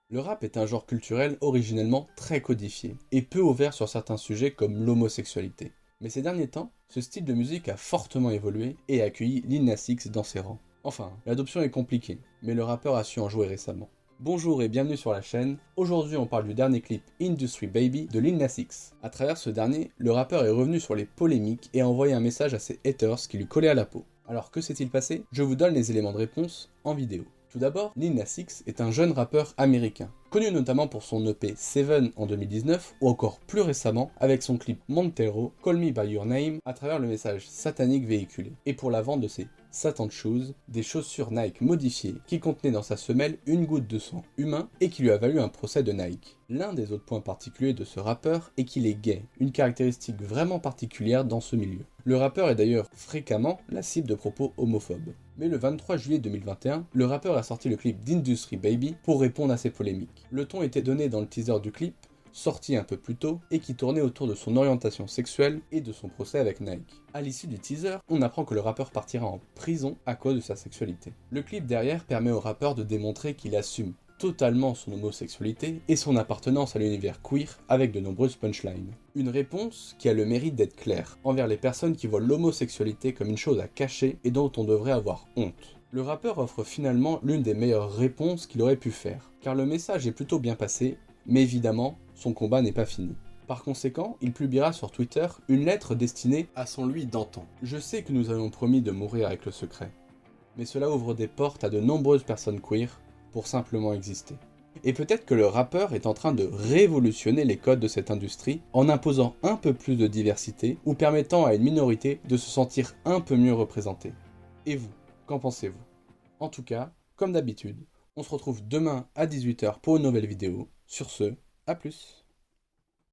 Le rap est un genre culturel originellement très codifié et peu ouvert sur certains sujets comme l'homosexualité. Mais ces derniers temps, ce style de musique a fortement évolué et a accueilli Lil Nas X dans ses rangs. Enfin, l'adoption est compliquée, mais le rappeur a su en jouer récemment. Bonjour et bienvenue sur la chaîne. Aujourd'hui, on parle du dernier clip Industry Baby de Lil Nas X. À travers ce dernier, le rappeur est revenu sur les polémiques et a envoyé un message à ses haters qui lui collaient à la peau. Alors que s'est-il passé? Je vous donne les éléments de réponse en vidéo. Tout d'abord, Lil Nas X est un jeune rappeur américain, connu notamment pour son EP Seven en 2019 ou encore plus récemment avec son clip Montero, Call Me By Your Name à travers le message satanique véhiculé, et pour la vente de ses Satan Shoes, des chaussures Nike modifiées qui contenaient dans sa semelle une goutte de sang humain et qui lui a valu un procès de Nike. L'un des autres points particuliers de ce rappeur est qu'il est gay, une caractéristique vraiment particulière dans ce milieu. Le rappeur est d'ailleurs fréquemment la cible de propos homophobes. Mais le 23 juillet 2021, le rappeur a sorti le clip d'Industry Baby pour répondre à ces polémiques. Le ton était donné dans le teaser du clip, sorti un peu plus tôt, et qui tournait autour de son orientation sexuelle et de son procès avec Nike. À l'issue du teaser, on apprend que le rappeur partira en prison à cause de sa sexualité. Le clip derrière permet au rappeur de démontrer qu'il assume totalement son homosexualité et son appartenance à l'univers queer avec de nombreuses punchlines. Une réponse qui a le mérite d'être claire envers les personnes qui voient l'homosexualité comme une chose à cacher et dont on devrait avoir honte. Le rappeur offre finalement l'une des meilleures réponses qu'il aurait pu faire, car le message est plutôt bien passé, mais évidemment, son combat n'est pas fini. Par conséquent, il publiera sur Twitter une lettre destinée à son lui d'antan. Je sais que nous avons promis de mourir avec le secret, mais cela ouvre des portes à de nombreuses personnes queer pour simplement exister. Et peut-être que le rappeur est en train de révolutionner les codes de cette industrie en imposant un peu plus de diversité ou permettant à une minorité de se sentir un peu mieux représentée. Et vous, qu'en pensez-vous? En tout cas, comme d'habitude, on se retrouve demain à 18 h pour une nouvelle vidéo. Sur ce, à plus!